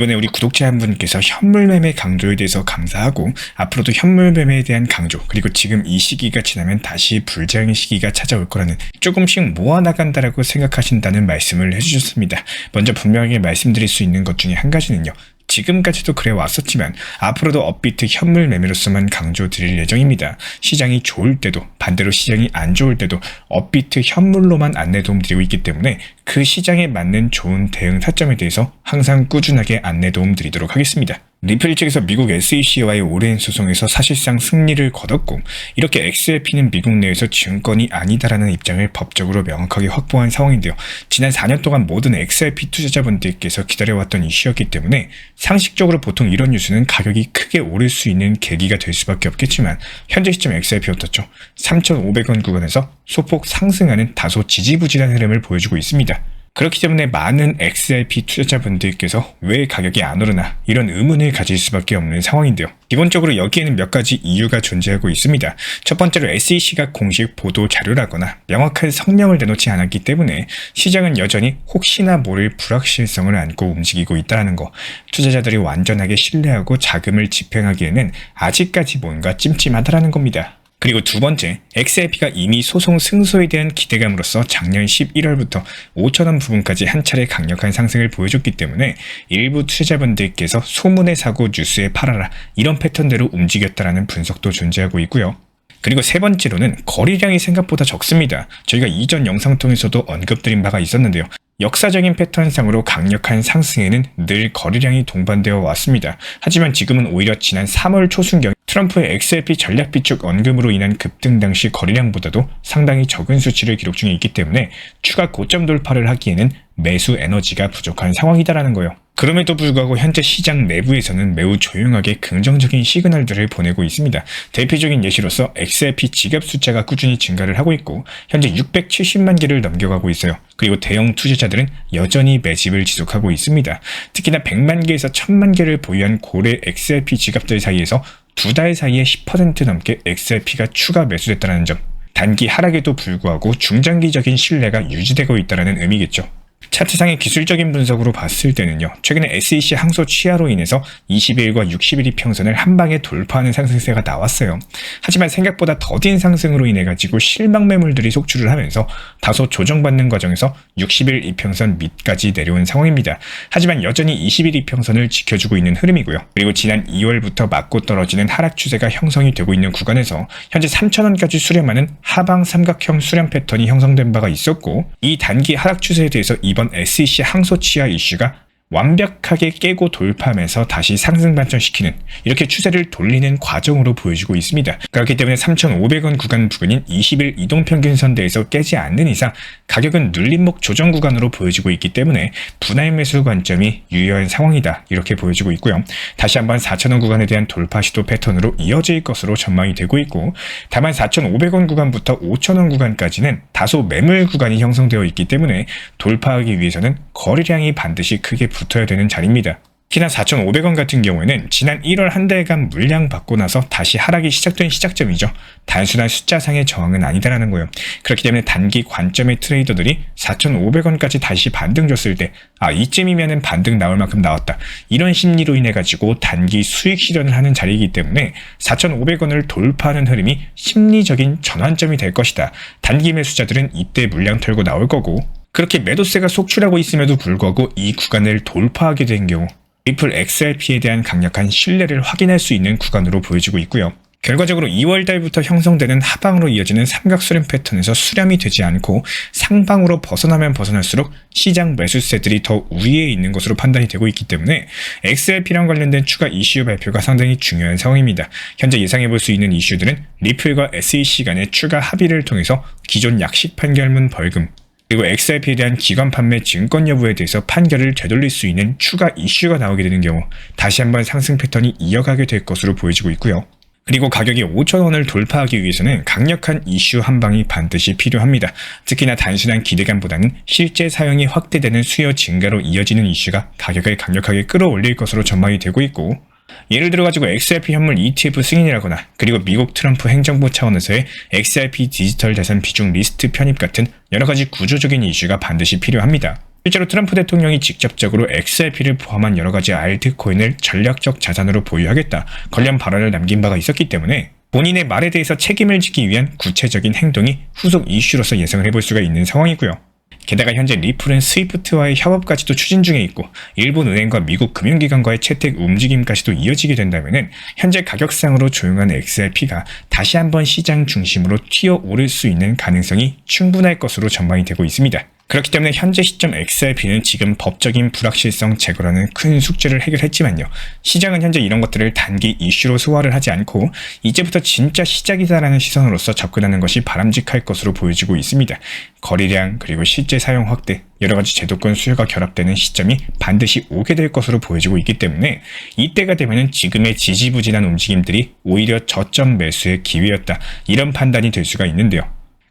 이번에 우리 구독자 한 분께서 현물매매 강조에 대해서 감사하고 앞으로도 현물매매에 대한 강조 그리고 지금 이 시기가 지나면 다시 불장의 시기가 찾아올 거라는 조금씩 모아나간다라고 생각하신다는 말씀을 해주셨습니다. 먼저 분명하게 말씀드릴 수 있는 것 중에 한 가지는요. 지금까지도 그래 왔었지만 앞으로도 업비트 현물 매매로서만 강조드릴 예정입니다. 시장이 좋을 때도 반대로 시장이 안 좋을 때도 업비트 현물로만 안내 도움 드리고 있기 때문에 그 시장에 맞는 좋은 대응 타점에 대해서 항상 꾸준하게 안내 도움 드리도록 하겠습니다. 리플 측에서 미국 SEC와의 오랜 소송에서 사실상 승리를 거뒀고 이렇게 XRP는 미국 내에서 증권이 아니다라는 입장을 법적으로 명확하게 확보한 상황인데요. 지난 4년 동안 모든 XRP 투자자분들께서 기다려왔던 이슈였기 때문에 상식적으로 보통 이런 뉴스는 가격이 크게 오를 수 있는 계기가 될 수밖에 없겠지만 현재 시점 XRP 어떻죠? 3,500원 구간에서 소폭 상승하는 다소 지지부진한 흐름을 보여주고 있습니다. 그렇기 때문에 많은 XRP 투자자분들께서 왜 가격이 안 오르나 이런 의문을 가질 수밖에 없는 상황인데요. 기본적으로 여기에는 몇 가지 이유가 존재하고 있습니다. 첫 번째로 SEC가 공식 보도 자료라거나 명확한 성명을 내놓지 않았기 때문에 시장은 여전히 혹시나 모를 불확실성을 안고 움직이고 있다는 거. 투자자들이 완전하게 신뢰하고 자금을 집행하기에는 아직까지 뭔가 찜찜하다는 겁니다. 그리고 두 번째, XRP가 이미 소송 승소에 대한 기대감으로써 작년 11월부터 5,000원 부분까지 한 차례 강력한 상승을 보여줬기 때문에 일부 투자자분들께서 소문에 사고 뉴스에 팔아라 이런 패턴대로 움직였다라는 분석도 존재하고 있고요. 그리고 세 번째로는 거래량이 생각보다 적습니다. 저희가 이전 영상 통해서도 언급드린 바가 있었는데요. 역사적인 패턴상으로 강력한 상승에는 늘 거래량이 동반되어 왔습니다. 하지만 지금은 오히려 지난 3월 초순경 트럼프의 XRP 전략 비축 언급으로 인한 급등 당시 거래량보다도 상당히 적은 수치를 기록 중에 있기 때문에 추가 고점 돌파를 하기에는 매수 에너지가 부족한 상황이다라는 거예요. 그럼에도 불구하고 현재 시장 내부에서는 매우 조용하게 긍정적인 시그널들을 보내고 있습니다. 대표적인 예시로서 XRP 지갑 숫자가 꾸준히 증가를 하고 있고 현재 670만 개를 넘겨가고 있어요. 그리고 대형 투자자들은 여전히 매집을 지속하고 있습니다. 특히나 100만 개에서 1000만 개를 보유한 고래 XRP 지갑들 사이에서 두 달 사이에 10% 넘게 XRP가 추가 매수됐다는 점. 단기 하락에도 불구하고 중장기적인 신뢰가 유지되고 있다는 의미겠죠. 차트상의 기술적인 분석으로 봤을 때는요. 최근에 SEC 항소 취하로 인해서 20일과 60일 이평선을 한 방에 돌파하는 상승세가 나왔어요. 하지만 생각보다 더딘 상승으로 인해 가지고 실망 매물들이 속출을 하면서 다소 조정받는 과정에서 60일 이평선 밑까지 내려온 상황입니다. 하지만 여전히 20일 이평선을 지켜주고 있는 흐름이고요. 그리고 지난 2월부터 맞고 떨어지는 하락 추세가 형성이 되고 있는 구간에서 현재 3,000원까지 수렴하는 하방 삼각형 수렴 패턴이 형성된 바가 있었고 이 단기 하락 추세에 대해서 이번 SEC 항소 취하 이슈가 완벽하게 깨고 돌파하면서 다시 상승 반전시키는 이렇게 추세를 돌리는 과정으로 보여지고 있습니다. 그렇기 때문에 3,500원 구간 부근인 20일 이동평균선대에서 깨지 않는 이상 가격은 눌림목 조정 구간으로 보여지고 있기 때문에 분할 매수 관점이 유효한 상황이다 이렇게 보여지고 있고요. 다시 한번 4,000원 구간에 대한 돌파 시도 패턴으로 이어질 것으로 전망이 되고 있고 다만 4,500원 구간부터 5,000원 구간까지는 다소 매물 구간이 형성되어 있기 때문에 돌파하기 위해서는 거래량이 반드시 크게 붙어야 되는 자리입니다. 특히나 4,500원 같은 경우에는 지난 1월 한 달간 물량 받고 나서 다시 하락이 시작된 시작점이죠. 단순한 숫자상의 저항은 아니다라는 거예요. 그렇기 때문에 단기 관점의 트레이더들이 4,500원까지 다시 반등 줬을 때 이쯤이면은 반등 나올 만큼 나왔다. 이런 심리로 인해 가지고 단기 수익 실현을 하는 자리이기 때문에 4,500원을 돌파하는 흐름이 심리적인 전환점이 될 것이다. 단기 매수자들은 이때 물량 털고 나올 거고 그렇게 매도세가 속출하고 있음에도 불구하고 이 구간을 돌파하게 된 경우 리플 XRP에 대한 강력한 신뢰를 확인할 수 있는 구간으로 보여지고 있고요. 결과적으로 2월달부터 형성되는 하방으로 이어지는 삼각수렴 패턴에서 수렴이 되지 않고 상방으로 벗어나면 벗어날수록 시장 매수세들이 더 우위에 있는 것으로 판단이 되고 있기 때문에 XRP랑 관련된 추가 이슈 발표가 상당히 중요한 상황입니다. 현재 예상해볼 수 있는 이슈들은 리플과 SEC 간의 추가 합의를 통해서 기존 약식 판결문 벌금 그리고 XRP에 대한 기관 판매 증권 여부에 대해서 판결을 되돌릴 수 있는 추가 이슈가 나오게 되는 경우 다시 한번 상승 패턴이 이어가게 될 것으로 보여지고 있고요. 그리고 가격이 5,000원을 돌파하기 위해서는 강력한 이슈 한 방이 반드시 필요합니다. 특히나 단순한 기대감보다는 실제 사용이 확대되는 수요 증가로 이어지는 이슈가 가격을 강력하게 끌어올릴 것으로 전망이 되고 있고 예를 들어 가지고 XRP 현물 ETF 승인이라거나 그리고 미국 트럼프 행정부 차원에서의 XRP 디지털 자산 비중 리스트 편입 같은 여러 가지 구조적인 이슈가 반드시 필요합니다. 실제로 트럼프 대통령이 직접적으로 XRP를 포함한 여러 가지 알트코인을 전략적 자산으로 보유하겠다 관련 발언을 남긴 바가 있었기 때문에 본인의 말에 대해서 책임을 지기 위한 구체적인 행동이 후속 이슈로서 예상을 해볼 수가 있는 상황이고요. 게다가 현재 리플은 스위프트와의 협업까지도 추진 중에 있고 일본 은행과 미국 금융기관과의 채택 움직임까지도 이어지게 된다면 현재 가격상으로 조용한 XRP가 다시 한번 시장 중심으로 튀어오를 수 있는 가능성이 충분할 것으로 전망이 되고 있습니다. 그렇기 때문에 현재 시점 XRP는 지금 법적인 불확실성 제거라는 큰 숙제를 해결했지만요. 시장은 현재 이런 것들을 단기 이슈로 소화를 하지 않고 이제부터 진짜 시작이다라는 시선으로서 접근하는 것이 바람직할 것으로 보여지고 있습니다. 거래량 그리고 실제 사용 확대 여러가지 제도권 수요가 결합되는 시점이 반드시 오게 될 것으로 보여지고 있기 때문에 이때가 되면 지금의 지지부진한 움직임들이 오히려 저점 매수의 기회였다 이런 판단이 될 수가 있는데요.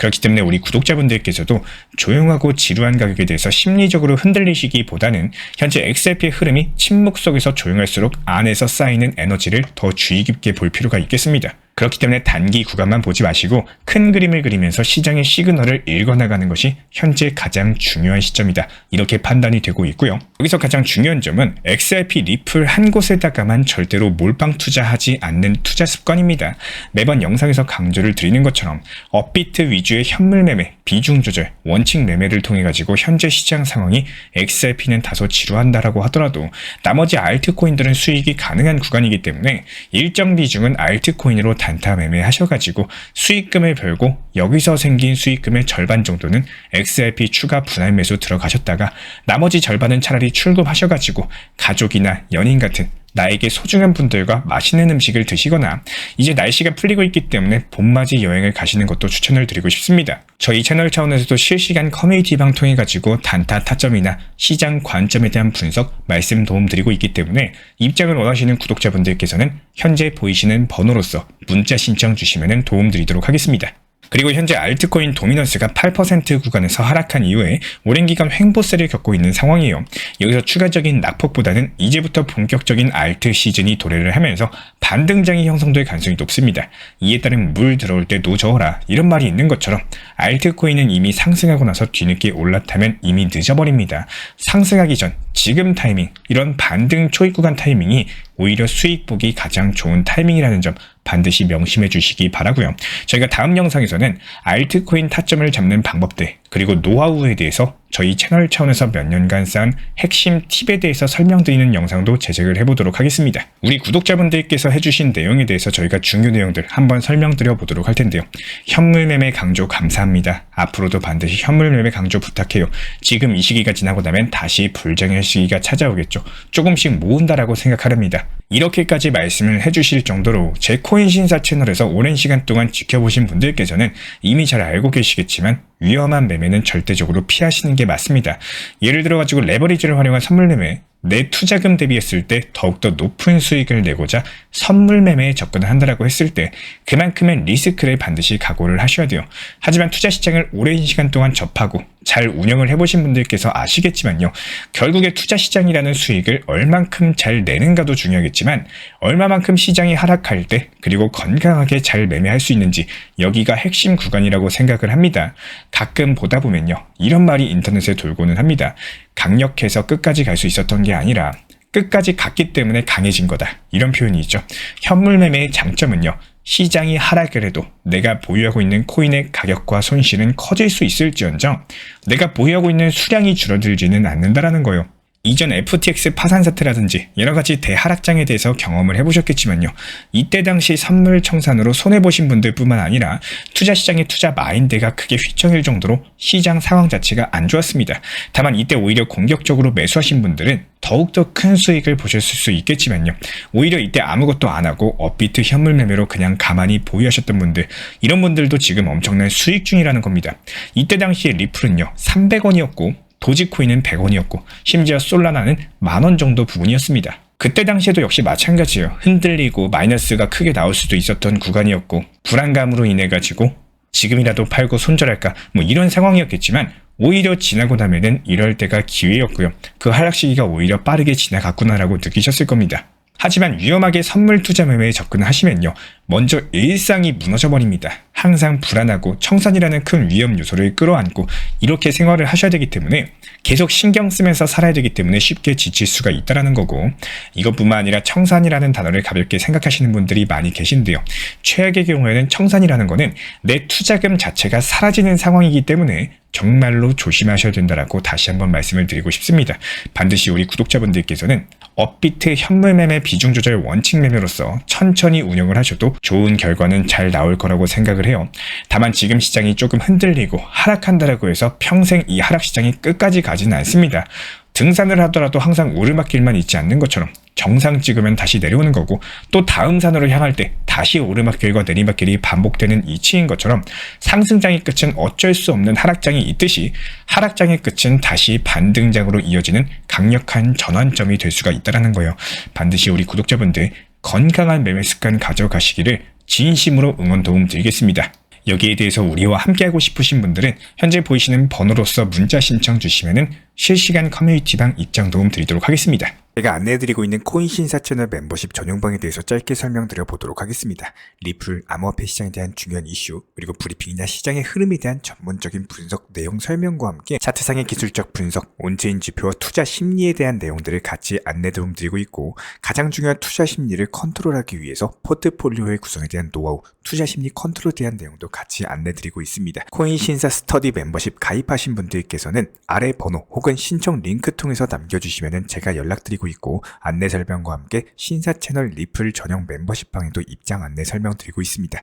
그렇기 때문에 우리 구독자분들께서도 조용하고 지루한 가격에 대해서 심리적으로 흔들리시기보다는 현재 XRP의 흐름이 침묵 속에서 조용할수록 안에서 쌓이는 에너지를 더 주의 깊게 볼 필요가 있겠습니다. 그렇기 때문에 단기 구간만 보지 마시고 큰 그림을 그리면서 시장의 시그널을 읽어나가는 것이 현재 가장 중요한 시점이다. 이렇게 판단이 되고 있고요. 여기서 가장 중요한 점은 XRP 리플 한 곳에다가만 절대로 몰빵 투자하지 않는 투자 습관입니다. 매번 영상에서 강조를 드리는 것처럼 업비트 위주의 현물 매매, 비중 조절, 원칙 매매를 통해 가지고 현재 시장 상황이 XRP는 다소 지루한다라고 하더라도 나머지 알트코인들은 수익이 가능한 구간이기 때문에 일정 비중은 알트코인으로 단타 매매하셔가지고 수익금을 벌고 여기서 생긴 수익금의 절반 정도는 XRP 추가 분할 매수 들어가셨다가 나머지 절반은 차라리 출금하셔가지고 가족이나 연인 같은 나에게 소중한 분들과 맛있는 음식을 드시거나 이제 날씨가 풀리고 있기 때문에 봄맞이 여행을 가시는 것도 추천을 드리고 싶습니다. 저희 채널 차원에서도 실시간 커뮤니티 방 통해 가지고 단타 타점이나 시장 관점에 대한 분석, 말씀 도움 드리고 있기 때문에 입장을 원하시는 구독자분들께서는 현재 보이시는 번호로서 문자 신청 주시면 도움 드리도록 하겠습니다. 그리고 현재 알트코인 도미넌스가 8% 구간에서 하락한 이후에 오랜 기간 횡보세를 겪고 있는 상황이에요. 여기서 추가적인 낙폭보다는 이제부터 본격적인 알트 시즌이 도래를 하면서 반등장이 형성될 가능성이 높습니다. 이에 따른 물 들어올 때 노 저어라 이런 말이 있는 것처럼 알트코인은 이미 상승하고 나서 뒤늦게 올라타면 이미 늦어버립니다. 상승하기 전 지금 타이밍 이런 반등 초입 구간 타이밍이 오히려 수익 보기 가장 좋은 타이밍이라는 점 반드시 명심해 주시기 바라고요. 저희가 다음 영상에서는 알트코인 타점을 잡는 방법들 그리고 노하우에 대해서 저희 채널 차원에서 몇 년간 쌓은 핵심 팁에 대해서 설명드리는 영상도 제작을 해보도록 하겠습니다. 우리 구독자분들께서 해주신 내용에 대해서 저희가 중요 내용들 한번 설명드려 보도록 할 텐데요. 현물 매매 강조 감사합니다. 앞으로도 반드시 현물 매매 강조 부탁해요. 지금 이 시기가 지나고 나면 다시 불정의 시기가 찾아오겠죠. 조금씩 모은다라고 생각하렵니다. 이렇게까지 말씀을 해주실 정도로 제 코인 신사 채널에서 오랜 시간 동안 지켜보신 분들께서는 이미 잘 알고 계시겠지만 위험한 매매는 절대적으로 피하시는 게 맞습니다. 예를 들어 가지고 레버리지를 활용한 선물 매매, 내 투자금 대비했을 때 더욱더 높은 수익을 내고자 선물 매매에 접근을 한다라고 했을 때 그만큼의 리스크를 반드시 각오를 하셔야 돼요. 하지만 투자 시장을 오랜 시간 동안 접하고 잘 운영을 해보신 분들께서 아시겠지만요. 결국에 투자 시장이라는 수익을 얼만큼 잘 내는가도 중요하겠지만 얼마만큼 시장이 하락할 때 그리고 건강하게 잘 매매할 수 있는지 여기가 핵심 구간이라고 생각을 합니다. 가끔 보다 보면요. 이런 말이 인터넷에 돌고는 합니다. 강력해서 끝까지 갈 수 있었던 게 아니라 끝까지 갔기 때문에 강해진 거다. 이런 표현이 있죠. 현물 매매의 장점은요. 시장이 하락을 해도 내가 보유하고 있는 코인의 가격과 손실은 커질 수 있을지언정 내가 보유하고 있는 수량이 줄어들지는 않는다라는 거예요. 이전 FTX 파산 사태라든지 여러가지 대하락장에 대해서 경험을 해보셨겠지만요. 이때 당시 선물 청산으로 손해보신 분들 뿐만 아니라 투자시장의 투자 마인드가 크게 휘청일 정도로 시장 상황 자체가 안 좋았습니다. 다만 이때 오히려 공격적으로 매수하신 분들은 더욱더 큰 수익을 보셨을 수 있겠지만요. 오히려 이때 아무것도 안 하고 업비트 현물 매매로 그냥 가만히 보유하셨던 분들 이런 분들도 지금 엄청난 수익 중이라는 겁니다. 이때 당시에 리플은요 300원이었고 도지코인은 100원이었고 심지어 솔라나는 10,000원 정도 부분이었습니다. 그때 당시에도 역시 마찬가지예요. 흔들리고 마이너스가 크게 나올 수도 있었던 구간이었고 불안감으로 인해 가지고 지금이라도 팔고 손절할까 뭐 이런 상황이었겠지만 오히려 지나고 나면은 이럴 때가 기회였고요. 그 하락 시기가 오히려 빠르게 지나갔구나라고 느끼셨을 겁니다. 하지만 위험하게 선물 투자 매매에 접근하시면요. 먼저 일상이 무너져 버립니다. 항상 불안하고 청산이라는 큰 위험 요소를 끌어안고 이렇게 생활을 하셔야 되기 때문에 계속 신경 쓰면서 살아야 되기 때문에 쉽게 지칠 수가 있다는 거고, 이것뿐만 아니라 청산이라는 단어를 가볍게 생각하시는 분들이 많이 계신데요. 최악의 경우에는 청산이라는 거는 내 투자금 자체가 사라지는 상황이기 때문에 정말로 조심하셔야 된다라고 다시 한번 말씀을 드리고 싶습니다. 반드시 우리 구독자분들께서는 업비트 현물 매매 비중 조절 원칙 매매로서 천천히 운영을 하셔도 좋은 결과는 잘 나올 거라고 생각을 해요. 다만 지금 시장이 조금 흔들리고 하락한다라고 해서 평생 이 하락 시장이 끝까지 가지는 않습니다. 등산을 하더라도 항상 오르막길만 있지 않는 것처럼 정상 찍으면 다시 내려오는 거고, 또 다음 산으로 향할 때 다시 오르막길과 내리막길이 반복되는 이치인 것처럼 상승장의 끝은 어쩔 수 없는 하락장이 있듯이 하락장의 끝은 다시 반등장으로 이어지는 강력한 전환점이 될 수가 있다는 거예요. 반드시 우리 구독자분들 건강한 매매 습관 가져가시기를 진심으로 응원 도움 드리겠습니다. 여기에 대해서 우리와 함께하고 싶으신 분들은 현재 보이시는 번호로서 문자 신청 주시면은 실시간 커뮤니티방 입장 도움 드리도록 하겠습니다. 제가 안내해드리고 있는 코인 신사 채널 멤버십 전용방에 대해서 짧게 설명드려 보도록 하겠습니다. 리플, 암호화폐 시장에 대한 중요한 이슈, 그리고 브리핑이나 시장의 흐름에 대한 전문적인 분석 내용 설명과 함께 차트상의 기술적 분석, 온체인 지표와 투자 심리에 대한 내용들을 같이 안내 도움 드리고 있고, 가장 중요한 투자 심리를 컨트롤하기 위해서 포트폴리오의 구성에 대한 노하우, 투자 심리 컨트롤에 대한 내용도 같이 안내 드리고 있습니다. 코인 신사 스터디 멤버십 가입하신 분들께서는 아래 번호 혹은 신청 링크 통해서 남겨주시면 제가 연락드리고 있고, 안내 설명과 함께 신사 채널 리플 전용 멤버십 방에도 입장 안내 설명드리고 있습니다.